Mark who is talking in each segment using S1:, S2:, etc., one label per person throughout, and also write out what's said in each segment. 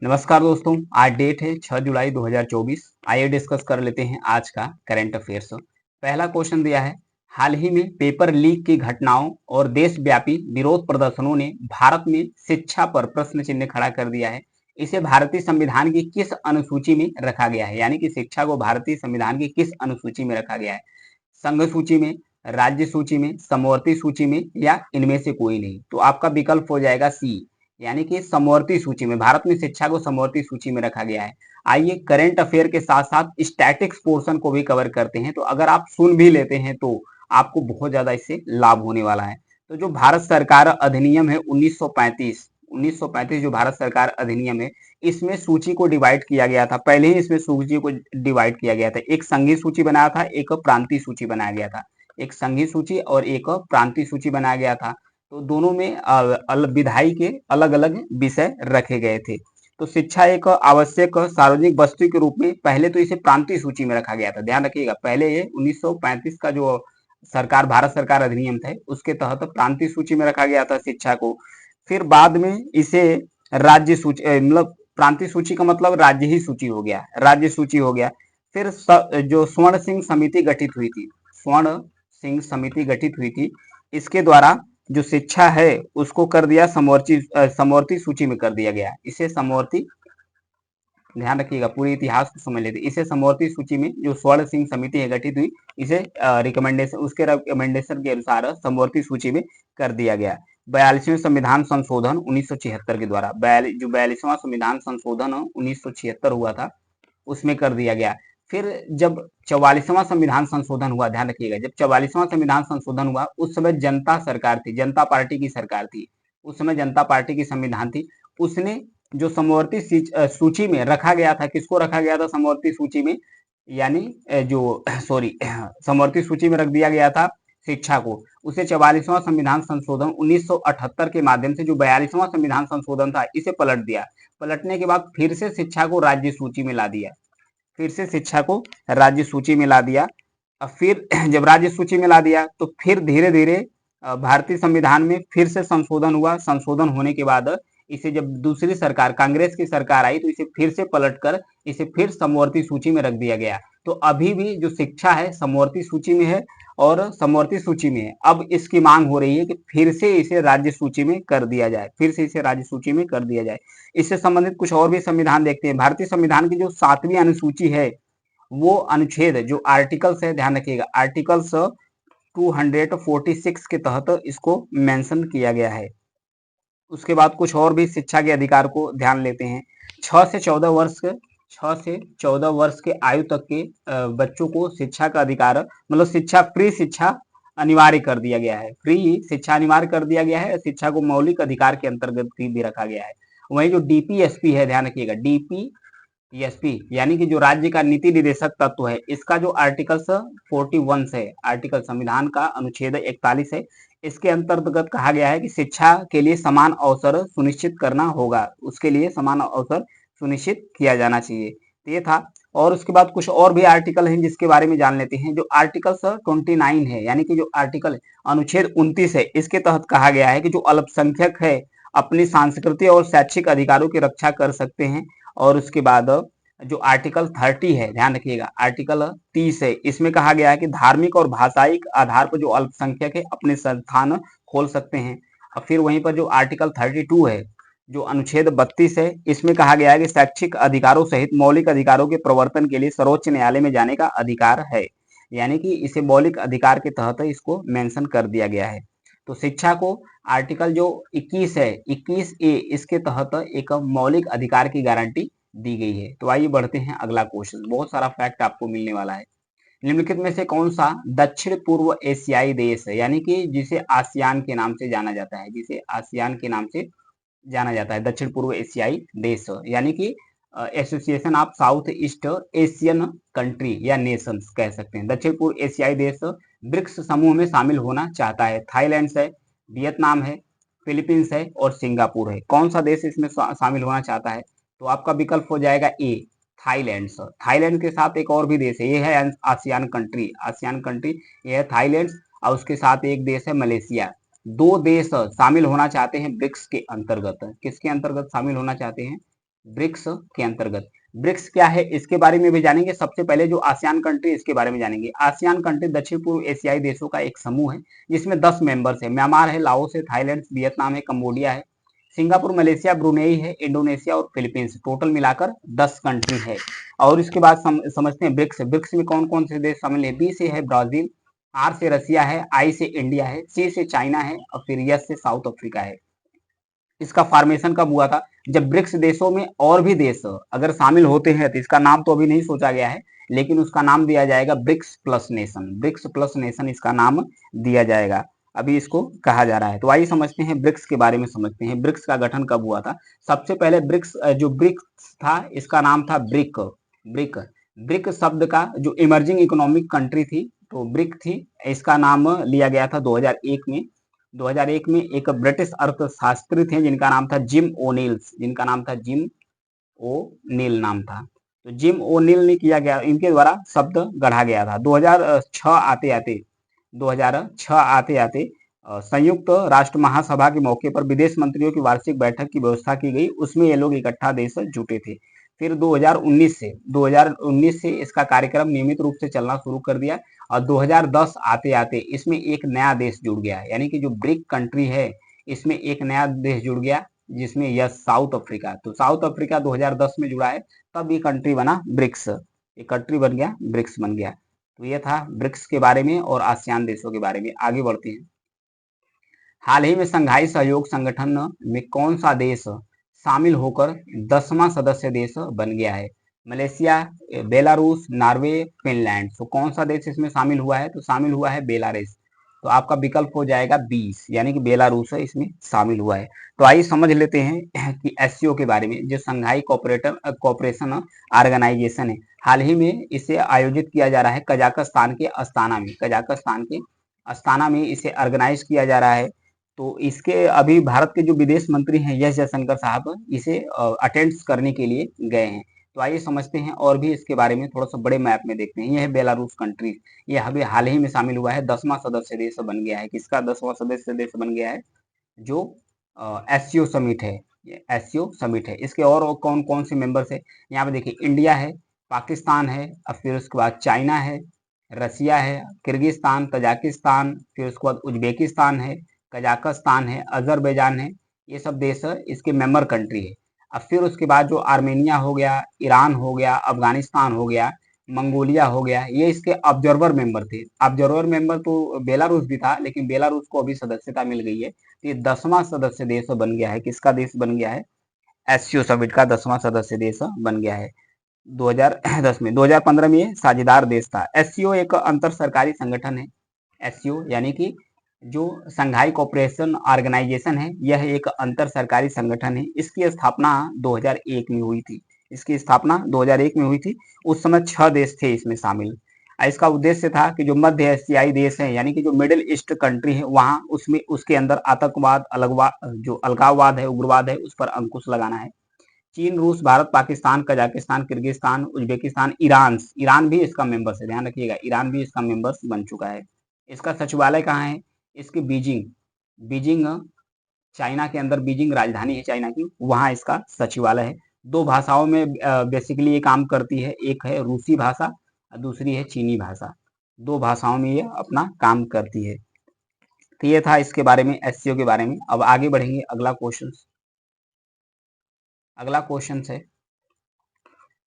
S1: नमस्कार दोस्तों, आज डेट है 6 जुलाई 2024। आइए डिस्कस कर लेते हैं आज का करंट अफेयर्स। पहला क्वेश्चन दिया है, हाल ही में पेपर लीक की घटनाओं और देशव्यापी विरोध प्रदर्शनों ने भारत में शिक्षा पर प्रश्न चिन्ह खड़ा कर दिया है। इसे भारतीय संविधान की किस अनुसूची में रखा गया है? यानी कि शिक्षा को भारतीय संविधान की किस अनुसूची में रखा गया है? संघ सूची में, राज्य सूची में, समवर्ती सूची में या इनमें से कोई नहीं? तो आपका विकल्प हो जाएगा सी, यानी कि समवर्ती सूची में। भारत में शिक्षा को समवर्ती सूची में रखा गया है। आइए करंट अफेयर के साथ साथ स्टैटिक्स पोर्शन को भी कवर करते हैं, तो अगर आप सुन भी लेते हैं तो आपको बहुत ज्यादा इससे लाभ होने वाला है। तो जो भारत सरकार अधिनियम है 1935 जो भारत सरकार अधिनियम है, इसमें सूची को डिवाइड किया गया था। पहले ही इसमें सूची को डिवाइड किया गया था, एक संघीय सूची बनाया था, एक प्रांतीय सूची बनाया गया था। एक संघीय सूची और एक प्रांतीय सूची बनाया गया था। तो दोनों में विधायी के अलग अलग विषय रखे गए थे। तो शिक्षा एक आवश्यक सार्वजनिक वस्तु के रूप में पहले तो इसे प्रांतीय सूची में रखा गया था। ध्यान रखिएगा, पहले ये 1935 का जो सरकार भारत सरकार अधिनियम था उसके तहत प्रांतीय सूची में रखा गया था शिक्षा को। फिर बाद में इसे राज्य सूची मतलब प्रांतीय सूची का मतलब राज्य ही सूची हो गया, राज्य सूची हो गया। फिर जो स्वर्ण सिंह समिति गठित हुई थी, स्वर्ण सिंह समिति गठित हुई थी, इसके द्वारा जो शिक्षा है उसको कर दिया समवर्ती सूची में कर दिया गया। इसे समवर्ती, ध्यान रखिएगा पूरी इतिहास को समझ लेते, इसे समवर्ती सूची में जो स्वर्ण सिंह समिति है गठित हुई, इसे रिकमेंडेशन के अनुसार समवर्ती सूची में कर दिया गया। 42वें संविधान संशोधन 1976 के द्वारा, जो 42वां संविधान संशोधन 1976 हुआ था, उसमें कर दिया गया। फिर जब 44वां संविधान संशोधन हुआ, ध्यान रखिएगा, जब 44वां संविधान संशोधन हुआ उस समय जनता सरकार थी, जनता पार्टी की सरकार थी, उस समय जनता पार्टी की संविधान थी। उसने जो समवर्ती सूची में रखा गया था, किसको रखा गया था समवर्ती सूची में, यानी जो सॉरी समवर्ती सूची में रख दिया गया था शिक्षा को, उसे 44वां संविधान संशोधन 1978 के माध्यम से जो 42वां संविधान संशोधन था इसे पलट दिया। पलटने के बाद फिर से शिक्षा को राज्य सूची में ला दिया, फिर से शिक्षा को राज्य सूची में ला दिया। अब फिर जब राज्य सूची में ला दिया तो फिर धीरे धीरे भारतीय संविधान में फिर से संशोधन हुआ। संशोधन होने के बाद इसे जब दूसरी सरकार कांग्रेस की सरकार आई तो इसे फिर से पलटकर इसे फिर समवर्ती सूची में रख दिया गया। तो अभी भी जो शिक्षा है समवर्ती सूची में है और समवर्ती सूची में है। अब इसकी मांग हो रही है कि फिर से इसे राज्य सूची में कर दिया जाए, फिर से इसे राज्य सूची में कर दिया जाए। इससे संबंधित कुछ और भी संविधान देखते हैं। भारतीय संविधान की जो 7वीं अनुसूची है, वो अनुच्छेद जो आर्टिकल्स है, ध्यान रखिएगा, आर्टिकल्स 246 के तहत इसको मेंशन किया गया है। उसके बाद कुछ और भी शिक्षा के अधिकार को ध्यान लेते हैं। 6 से 14 वर्ष के 6 से 14 वर्ष के आयु तक के बच्चों को शिक्षा का अधिकार, मतलब शिक्षा, फ्री शिक्षा अनिवार्य कर दिया गया है। फ्री शिक्षा अनिवार्य कर दिया गया है। शिक्षा को मौलिक अधिकार के अंतर्गत भी रखा गया है। वहीं जो डीपीएसपी है, ध्यान रखिएगा, डीपीएसपी यानी कि जो राज्य का नीति निदेशक तत्व है, इसका जो आर्टिकल 41 है, आर्टिकल संविधान का अनुच्छेद 41 है, इसके अंतर्गत कहा गया है कि शिक्षा के लिए समान अवसर सुनिश्चित करना होगा, उसके लिए समान अवसर सुनिश्चित किया जाना चाहिए। ये था। और उसके बाद कुछ और भी आर्टिकल हैं जिसके बारे में जान लेते हैं। जो आर्टिकल 29 है, यानी कि जो आर्टिकल अनुच्छेद 29 है, इसके तहत कहा गया है कि जो अल्पसंख्यक है अपनी सांस्कृतिक और शैक्षिक अधिकारों की रक्षा कर सकते हैं। और उसके बाद जो आर्टिकल 30 है, ध्यान रखिएगा, आर्टिकल 30 है, इसमें कहा गया है कि धार्मिक और भाषाई आधार पर जो अल्पसंख्यक है अपने संस्थान खोल सकते हैं। और फिर वहीं पर जो आर्टिकल 32 है, जो अनुच्छेद 32 है, इसमें कहा गया है कि शैक्षिक अधिकारों सहित मौलिक अधिकारों के प्रवर्तन के लिए सर्वोच्च न्यायालय में जाने का अधिकार है। यानी कि इसे मौलिक अधिकार के तहत इसको मेंशन कर दिया गया है। तो शिक्षा को आर्टिकल जो 21 है, 21A, इसके तहत एक मौलिक अधिकार की गारंटी दी गई है। तो आइए बढ़ते हैं अगला क्वेश्चन, बहुत सारा फैक्ट आपको मिलने वाला है। निम्नलिखित में से कौन सा दक्षिण पूर्व एशियाई देश है, यानी कि जिसे आसियान के नाम से जाना जाता है, जिसे आसियान के नाम से जाना जाता है, दक्षिण पूर्व एशियाई देश, यानी कि association of south east Asian country या नेशंस कह सकते हैं। दक्षिण पूर्व एशियाई देश ब्रिक्स समूह में शामिल होना चाहता है। थाईलैंड है, वियतनाम है, फिलीपींस है और सिंगापुर है। कौन सा देश इसमें शामिल होना चाहता है? तो आपका विकल्प हो जाएगा ए, थाईलैंड। थाईलैंड के साथ एक और भी देश है, ये है आसियान कंट्री, आसियान कंट्री, ये है थाईलैंड, और उसके साथ एक देश है मलेशिया। दो देश शामिल होना चाहते हैं ब्रिक्स के अंतर्गत। किसके अंतर्गत शामिल होना चाहते हैं? ब्रिक्स के अंतर्गत। ब्रिक्स क्या है इसके बारे में भी जानेंगे। सबसे पहले जो आसियान कंट्री इसके बारे में जानेंगे। आसियान कंट्री दक्षिण पूर्व एशियाई देशों का एक समूह है जिसमें 10 मेंबर्स है। म्यांमार है, लाओस है, थाईलैंड, वियतनाम है, कंबोडिया है, सिंगापुर, मलेशिया, ब्रुनेई है, इंडोनेशिया और फिलीपींस। टोटल मिलाकर 10 कंट्री है। और इसके बाद समझते हैं ब्रिक्स। ब्रिक्स में कौन कौन से देश शामिल है। बी से है ब्राजील, आर से रसिया है, आई से इंडिया है, सी से चाइना है और फिर एस से साउथ अफ्रीका है। इसका फॉर्मेशन कब हुआ था। जब ब्रिक्स देशों में और भी देश अगर शामिल होते हैं तो इसका नाम तो अभी नहीं सोचा गया है, लेकिन उसका नाम दिया जाएगा BRICS plus nation. BRICS plus nation इसका नाम दिया जाएगा, अभी इसको कहा जा रहा है। तो आइए समझते हैं ब्रिक्स के बारे में। समझते हैं ब्रिक्स का गठन कब हुआ था। सबसे पहले ब्रिक्स जो ब्रिक्स था इसका नाम था ब्रिक। ब्रिक ब्रिक शब्द का जो इमर्जिंग इकोनॉमिक कंट्री थी तो ब्रिक थी। इसका नाम लिया गया था 2001 में। 2001 में एक ब्रिटिश अर्थशास्त्री थे जिनका नाम था जिम ओनील्स। जिनका नाम था जिम ओ नील नाम था। तो जिम ओ नील ने किया गया, इनके द्वारा शब्द गढ़ा गया था। 2006 आते आते 2006 आते आते संयुक्त राष्ट्र महासभा के मौके पर विदेश मंत्रियों की वार्षिक बैठक की व्यवस्था की गई। उसमें ये लोग इकट्ठा देश जुटे थे। फिर 2019 से इसका कार्यक्रम नियमित रूप से चलना शुरू कर दिया और 2010 आते आते इसमें एक नया देश जुड़ गया। यानी कि जो ब्रिक कंट्री है इसमें एक नया देश जुड़ गया जिसमें यह साउथ अफ्रीका। तो साउथ अफ्रीका 2010 में जुड़ा है, तब ये कंट्री बना ब्रिक्स। ये कंट्री बन गया ब्रिक्स बन गया। तो ये था ब्रिक्स के बारे में और आसियान देशों के बारे में। आगे बढ़ते हैं। हाल ही में संघाई सहयोग संगठन में कौन सा देश शामिल होकर 10वां सदस्य देश बन गया है। Malaysia, Belarus, Norway, Finland. तो कौन सा देश इसमें शामिल हुआ है। तो शामिल हुआ है बेलारूस। तो आपका विकल्प हो जाएगा 20, यानी कि बेलारूस है इसमें शामिल हुआ है। तो आइए समझ लेते हैं कि एससीओ के बारे में। जो संघाई कोऑपरेशन ऑर्गेनाइजेशन है, हाल ही में इसे आयोजित किया जा रहा है कजाकिस्तान के अस्ताना में। कजाकिस्तान के अस्ताना में इसे ऑर्गेनाइज किया जा रहा है। तो इसके अभी भारत के जो विदेश मंत्री हैं एस जयशंकर साहब इसे अटेंड करने के लिए गए हैं। तो आइए समझते हैं और भी इसके बारे में। थोड़ा सा बड़े मैप में देखते हैं। यह है बेलारूस कंट्री। ये अभी हाल ही में शामिल हुआ है, 10वां सदस्य देश बन गया है। किसका 10वां सदस्य देश बन गया है। जो एससीओ समिट है, एससीओ समिट है। इसके और कौन कौन से मेंबर्स है यहाँ पे देखिए। इंडिया है, पाकिस्तान है, और फिर उसके बाद चाइना है, रसिया है, किर्गिस्तान, तजाकिस्तान, फिर उसके बाद उज्बेकिस्तान है, कजाकिस्तान है, अजरबैजान है। ये सब देश इसके मेंबर कंट्री है। अब फिर उसके बाद जो आर्मेनिया हो गया, ईरान हो गया, अफगानिस्तान हो गया, मंगोलिया हो गया, ये इसके ऑब्जर्वर मेंबर थे। ऑब्जर्वर मेंबर तो बेलारूस भी था, लेकिन बेलारूस को अभी सदस्यता मिल गई है। तो ये 10वां सदस्य देश बन गया है। किसका देश बन गया है। एससीओ समिट का 10वां सदस्य देश बन गया है 2010 में। 2015 में ये साझेदार देश था। एससीओ एक अंतर सरकारी संगठन है। एससीओ यानी कि जो संघाई कोऑपरेशन ऑर्गेनाइजेशन है, यह एक अंतर सरकारी संगठन है। इसकी स्थापना 2001 में हुई थी। इसकी स्थापना 2001 में हुई थी। उस समय 6 देश थे इसमें शामिल। इसका उद्देश्य था कि जो मध्य एशियाई देश हैं, यानी कि जो मिडिल ईस्ट कंट्री है, वहां उसमें उसके अंदर आतंकवाद, अलगवाद, जो अलगाववाद है, उग्रवाद है, उस पर अंकुश लगाना है। चीन, रूस, Bharat, Pakistan, Kazakhstan, Kyrgyzstan, Uzbekistan, Iran. Iran भी इसका मेंबर्स है, ध्यान रखिएगा। ईरान भी इसका मेंबर्स बन चुका है। इसका सचिवालय कहाँ है। इसकी बीजिंग। बीजिंग चाइना के अंदर, बीजिंग राजधानी है चाइना की, वहां इसका सचिवालय है। 2 भाषाओं में बेसिकली ये काम करती है। एक है रूसी भाषा और दूसरी है चीनी भाषा। 2 भाषाओं में ये अपना काम करती है। तो ये था इसके बारे में, एससीओ के बारे में। अब आगे बढ़ेंगे। अगला क्वेश्चन है,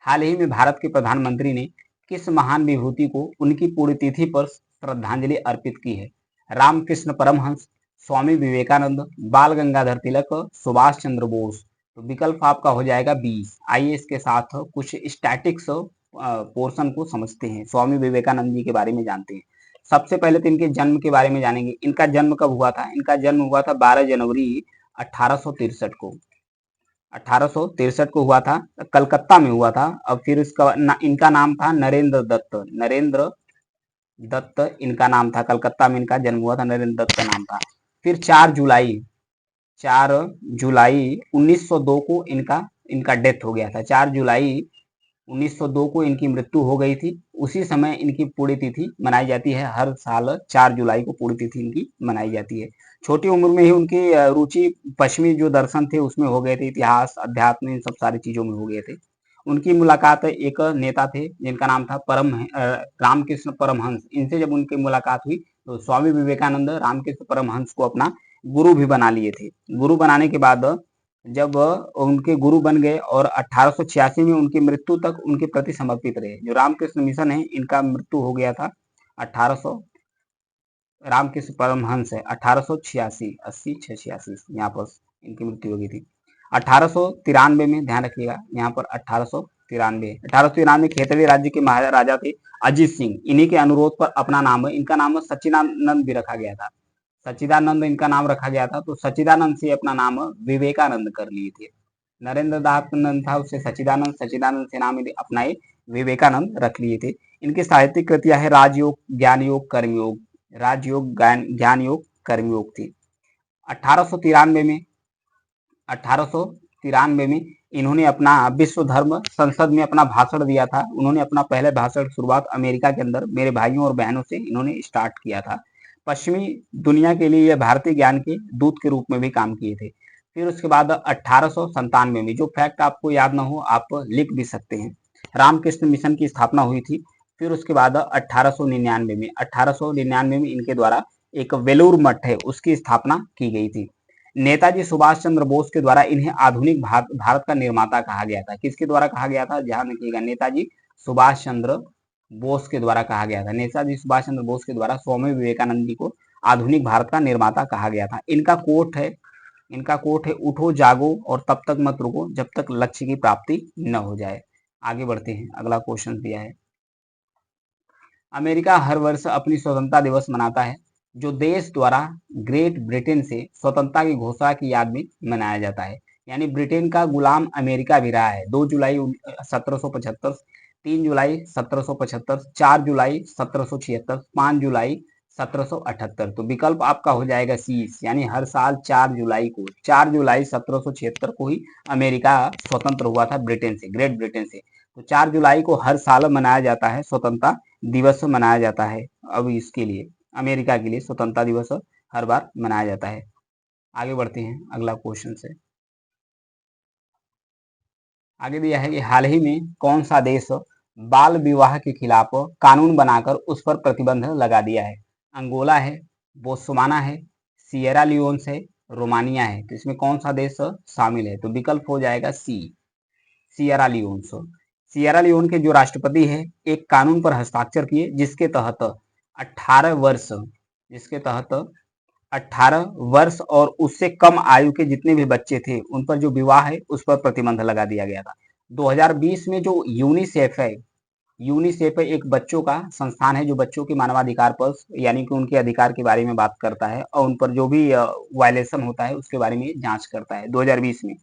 S1: हाल ही में भारत के प्रधानमंत्री ने किस महान विभूति को उनकी पुण्यतिथि पर श्रद्धांजलि अर्पित की है। रामकृष्ण परमहंस, स्वामी विवेकानंद, बाल गंगाधर तिलक, सुभाष चंद्र बोस। तो विकल्प आपका हो जाएगा 20। आइए इसके साथ कुछ स्टैटिक्स पोर्शन को समझते हैं। स्वामी विवेकानंद जी के बारे में जानते हैं। सबसे पहले तो इनके जन्म के बारे में जानेंगे। इनका जन्म कब हुआ था। इनका जन्म हुआ था 12 जनवरी 1863 को। 1863 को हुआ था, कलकत्ता में हुआ था। अब फिर इनका नाम था नरेंद्र दत्त। नरेंद्र दत्त इनका नाम था। कलकत्ता में इनका जन्म हुआ था, नरेंद्र दत्त का नाम था। फिर 4 जुलाई 1902 को इनका डेथ हो गया था। 4 जुलाई 1902 को इनकी मृत्यु हो गई थी। उसी समय इनकी पुण्यतिथि मनाई जाती है, हर साल 4 जुलाई को पुण्यतिथि इनकी मनाई जाती है। छोटी उम्र में ही उनकी रुचि पश्चिमी जो दर्शन थे उसमें हो गए थे, इतिहास, अध्यात्म, इन सब सारी चीजों में हो गए थे। उनकी मुलाकात एक नेता थे जिनका नाम था रामकृष्ण परमहंस। इनसे जब उनकी मुलाकात हुई तो स्वामी विवेकानंद रामकृष्ण परमहंस को अपना गुरु भी बना लिए थे। गुरु बनाने के बाद जब उनके गुरु बन गए और 1886 में उनकी मृत्यु तक उनके प्रति समर्पित रहे। जो रामकृष्ण मिशन है इनका मृत्यु हो गया था 1800, रामकृष्ण परमहंस है 1886, 80 यहाँ पर इनकी मृत्यु हो गई थी। 1893 में, ध्यान रखिएगा यहाँ पर 1893 खेतड़ी राज्य के महाराजा थे अजीत सिंह। इन्हीं के अनुरोध पर अपना नाम, इनका नाम सच्चिदानंद भी रखा गया था, सच्चिदानंद इनका नाम रखा गया था, तो सच्चिदानंद से अपना नाम विवेकानंद कर लिए थे। नरेंद्र दास था, उससे सच्चिदानंद, सच्चिदानंद से नाम अपनाए विवेकानंद रख लिए थे। इनकी साहित्यिक कृतियां है राजयोग, ज्ञान योग, कर्मयोग, राजयोग, ज्ञान योग, कर्मयोग थी। 1893 में इन्होंने अपना विश्व धर्म संसद में अपना भाषण दिया था। उन्होंने अपना पहले भाषण शुरुआत अमेरिका के अंदर मेरे भाइयों और बहनों से इन्होंने स्टार्ट किया था। पश्चिमी दुनिया के लिए यह भारतीय ज्ञान के दूत के रूप में भी काम किए थे। फिर उसके बाद 1897 में, जो फैक्ट आपको याद ना हो आप लिख भी सकते हैं, रामकृष्ण मिशन की स्थापना हुई थी। फिर उसके बाद 1899 में इनके द्वारा एक वेलूर मठ है उसकी स्थापना की गई थी। नेताजी सुभाष चंद्र बोस के द्वारा इन्हें आधुनिक भारत का निर्माता कहा गया था। किसके द्वारा कहा गया था, ध्यान रखिएगा, नेताजी सुभाष चंद्र बोस के द्वारा कहा गया था। नेताजी सुभाष चंद्र बोस के द्वारा स्वामी विवेकानंद जी को आधुनिक भारत का निर्माता कहा गया था। इनका कोट है उठो जागो और तब तक मत रुको जब तक लक्ष्य की प्राप्ति न हो जाए। आगे बढ़ते हैं, अगला क्वेश्चन दिया है। अमेरिका हर वर्ष अपनी स्वतंत्रता दिवस मनाता है, जो देश द्वारा ग्रेट ब्रिटेन से स्वतंत्रता की घोषणा की याद में मनाया जाता है। यानी ब्रिटेन का गुलाम अमेरिका भी रहा है। 2 जुलाई 1775, 3 जुलाई 1775, 4 जुलाई 1776, 5 जुलाई 1778। तो विकल्प आपका हो जाएगा सी, यानी हर साल 4 जुलाई 1776 को ही अमेरिका स्वतंत्र हुआ था ब्रिटेन से, ग्रेट ब्रिटेन से। तो 4 जुलाई को हर साल मनाया जाता है, स्वतंत्रता दिवस मनाया जाता है। अब इसके लिए अमेरिका के लिए स्वतंत्रता दिवस हर बार मनाया जाता है। आगे बढ़ते हैं अगला क्वेश्चन से। आगे दिया है कि हाल ही में कौन सा देश बाल विवाह के खिलाफ कानून बनाकर उस पर प्रतिबंध लगा दिया है। अंगोला है, बोत्सवाना है, सियरा लियोन्स है, रोमानिया है। तो इसमें कौन सा देश शामिल है, तो विकल्प हो जाएगा सी, सियरा लियोन्स। सियरा लियोन के जो राष्ट्रपति है एक कानून पर हस्ताक्षर किए जिसके तहत 18 वर्ष और उससे कम आयु के जितने भी बच्चे थे उन पर जो विवाह है उस पर प्रतिबंध लगा दिया गया था। 2020 में जो यूनिसेफ है एक बच्चों का संस्थान है जो बच्चों के मानवाधिकार पर, यानी कि उनके अधिकार के बारे में बात करता है और उन पर जो भी वायलेशन होता है उसके बारे में जांच करता है। 2020 में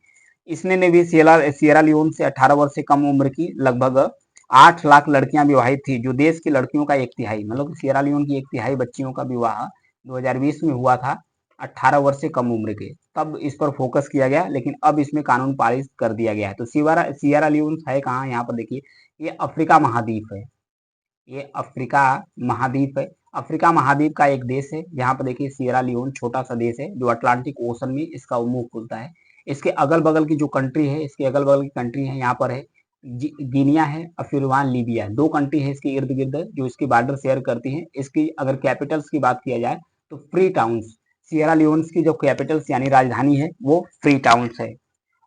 S1: इसने ने भी सियरा लियोन से 18 वर्ष से कम उम्र की लगभग 8 लाख लड़कियां विवाहित थी, जो देश की लड़कियों का 1/3, मतलब सियरा लियोन की 1/3 बच्चियों का विवाह 2020 में हुआ था 18 वर्ष से कम उम्र के। तब इस पर फोकस किया गया, लेकिन अब इसमें कानून पारित कर दिया गया है। तो सियरा लियोन है कहाँ, यहाँ पर देखिए, ये अफ्रीका महाद्वीप है, ये अफ्रीका महाद्वीप है। अफ्रीका महाद्वीप का एक देश है, जहाँ पर देखिए सियरा लियोन छोटा सा देश है जो अटलांटिक ओशन में इसका मुंह खुलता है। इसके अगल बगल की जो कंट्री है, इसके अगल बगल की कंट्री है, यहाँ पर है गिनिया है और फिर वहाँ लीबिया, 2 कंट्री है इसके इर्द गिर्द जो इसकी बॉर्डर शेयर करती हैं। इसकी अगर कैपिटल्स की बात किया जाए तो फ्री टाउन्स, सियरा लियोन्स की जो कैपिटल्स यानी राजधानी है वो फ्री टाउन्स है।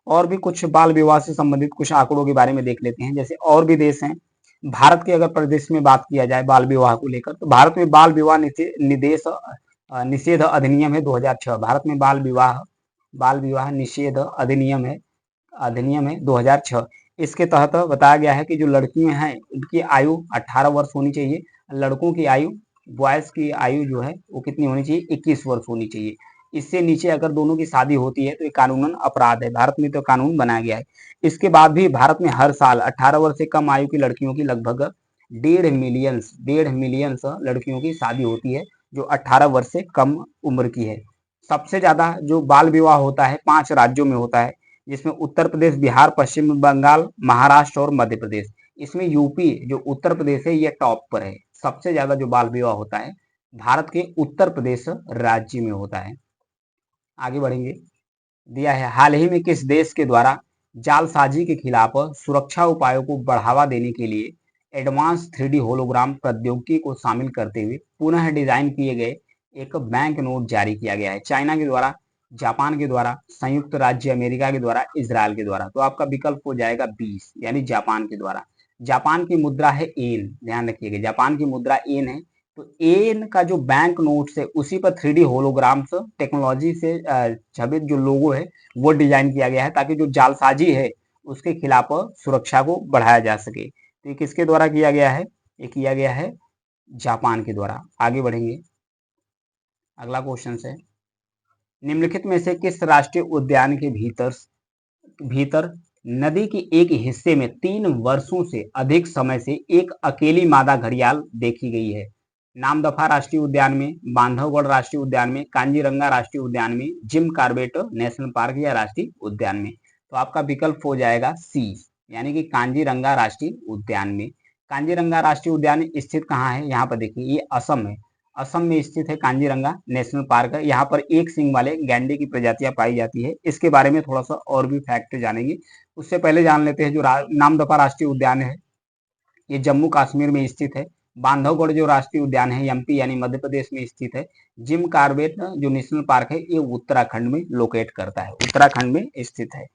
S1: और भी कुछ बाल विवाह से संबंधित कुछ आंकड़ों के बारे में देख लेते हैं। जैसे और भी देश हैं, भारत के अगर प्रदेश में बात किया जाए बाल विवाह को लेकर, तो भारत में बाल विवाह निषेध अधिनियम है 2006। भारत में बाल विवाह निषेध अधिनियम है 2006। इसके तहत बताया गया है कि जो लड़कियां हैं उनकी आयु 18 वर्ष होनी चाहिए, लड़कों की आयु, बॉयज की आयु जो है वो कितनी होनी चाहिए, 21 वर्ष होनी चाहिए। इससे नीचे अगर दोनों की शादी होती है तो ये कानूनन अपराध है। भारत में तो कानून बनाया गया है। इसके बाद भी भारत में हर साल 18 वर्ष से कम आयु की लड़कियों की लगभग 1.5 मिलियन लड़कियों की शादी होती है जो 18 वर्ष से कम उम्र की है। सबसे ज्यादा जो बाल विवाह होता है 5 राज्यों में होता है, जिसमें उत्तर प्रदेश, बिहार, पश्चिम बंगाल, महाराष्ट्र और मध्य प्रदेश। इसमें यूपी जो उत्तर प्रदेश है ये टॉप पर है। सबसे ज्यादा जो बाल विवाह होता है भारत के उत्तर प्रदेश राज्य में होता है। आगे बढ़ेंगे। दिया है हाल ही में किस देश के द्वारा जालसाजी के खिलाफ सुरक्षा उपायों को बढ़ावा देने के लिए एडवांस 3D होलोग्राम प्रौद्योगिकी को शामिल करते हुए पुनः डिजाइन किए गए एक बैंक नोट जारी किया गया है। चाइना के द्वारा, जापान के द्वारा, संयुक्त राज्य अमेरिका के द्वारा, इजराइल के द्वारा। तो आपका विकल्प हो जाएगा 20 यानी जापान के द्वारा। जापान की मुद्रा है एन, ध्यान रखिएगा जापान की मुद्रा एन है। तो एन का जो बैंक नोट्स है उसी पर 3D होलोग्राम्स टेक्नोलॉजी से छबित जो लोगो है वो डिजाइन किया गया है ताकि जो जालसाजी है उसके खिलाफ सुरक्षा को बढ़ाया जा सके। तो ये किसके द्वारा किया गया है? ये किया गया है जापान के द्वारा। आगे बढ़ेंगे। अगला क्वेश्चन है निम्नलिखित में से किस राष्ट्रीय उद्यान के भीतर नदी के एक हिस्से में 3 वर्षों से अधिक समय से एक अकेली मादा घड़ियाल देखी गई है? नामदफा राष्ट्रीय उद्यान में, बांधवगढ़ राष्ट्रीय उद्यान में, कांजीरंगा राष्ट्रीय उद्यान में, जिम कॉर्बेट नेशनल पार्क या राष्ट्रीय उद्यान में। तो आपका विकल्प हो जाएगा सी यानी कि कांजीरंगा राष्ट्रीय उद्यान में। कांजीरंगा राष्ट्रीय उद्यान स्थित कहाँ है? यहाँ पर देखिए ये असम है। असम में स्थित है कांजीरंगा नेशनल पार्क है। यहाँ पर एक सींग वाले गैंडे की प्रजातियां पाई जाती है। इसके बारे में थोड़ा सा और भी फैक्ट जानेंगे। उससे पहले जान लेते हैं जो नामदफा राष्ट्रीय उद्यान है ये जम्मू कश्मीर में स्थित है। बांधवगढ़ जो राष्ट्रीय उद्यान है एमपी यानी मध्य प्रदेश में स्थित है। जिम कॉर्बेट जो नेशनल पार्क है ये उत्तराखंड में लोकेट करता है, उत्तराखंड में स्थित है।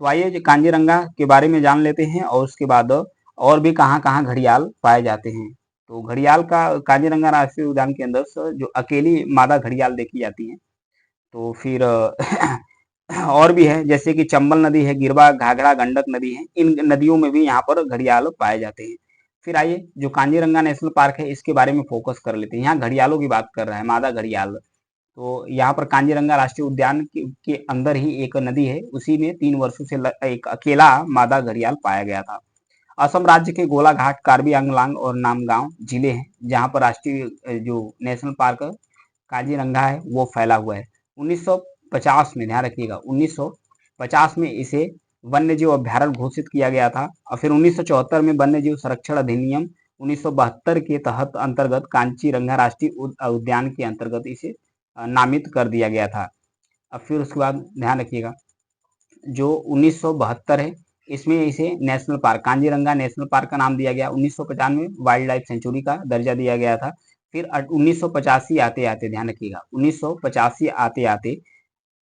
S1: तो आइए कांजीरंगा के बारे में जान लेते हैं और उसके बाद और भी कहाँ कहाँ घड़ियाल पाए जाते हैं। तो घड़ियाल का कांजीरंगा राष्ट्रीय उद्यान के अंदर जो अकेली मादा घड़ियाल देखी जाती है। तो फिर और भी है जैसे कि चंबल नदी है, गिरवा, घाघरा, गंडक नदी है। इन नदियों में भी यहाँ पर घड़ियाल पाए जाते हैं। फिर आइए जो कांजीरंगा नेशनल पार्क है इसके बारे में फोकस कर लेते हैं। यहाँ घड़ियालों की बात कर रहा है, मादा घड़ियाल। तो यहाँ पर कांजीरंगा राष्ट्रीय उद्यान के अंदर ही एक नदी है, उसी में 3 वर्षों से एक अकेला मादा घड़ियाल पाया गया था। असम राज्य के गोलाघाट, कार्बी आंगलांग और नामगांव जिले हैं जहाँ पर राष्ट्रीय जो नेशनल पार्क काजीरंगा है वो फैला हुआ है। 1950 में, ध्यान रखिएगा 1950 में इसे वन्य जीव अभ्यारण्य घोषित किया गया था और फिर 1974 में वन्य जीव संरक्षण अधिनियम 1972 के तहत अंतर्गत कांचीरंगा राष्ट्रीय उद्यान के अंतर्गत इसे नामित कर दिया गया था। अब फिर उसके बाद ध्यान रखिएगा जो 1972 है इसमें इसे national park Kaziranga national park का नाम दिया गया। 1995 में वाइल्ड लाइफ सेंचुरी का दर्जा दिया गया था। फिर 1985 आते आते, ध्यान रखिएगा 1985 आते आते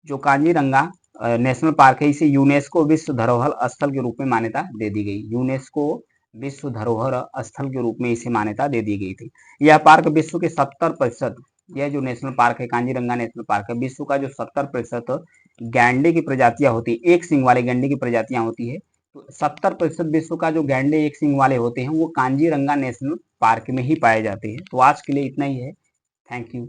S1: जो कांजीरंगा नेशनल पार्क है इसे यूनेस्को विश्व धरोहर स्थल के रूप में मान्यता दे दी गई। यूनेस्को विश्व धरोहर स्थल के रूप में इसे मान्यता दे दी गई थी। यह पार्क विश्व के 70%, यह जो नेशनल पार्क है कांजीरंगा नेशनल पार्क है, विश्व का जो 70% गैंडे की प्रजातियां होती है, एक सिंग वाले गैंडे की प्रजातियां होती है। तो 70% विश्व का जो गैंडे एक सिंग वाले होते हैं वो कांजीरंगा नेशनल पार्क में ही पाए जाते हैं। तो आज के लिए इतना ही है। Thank you.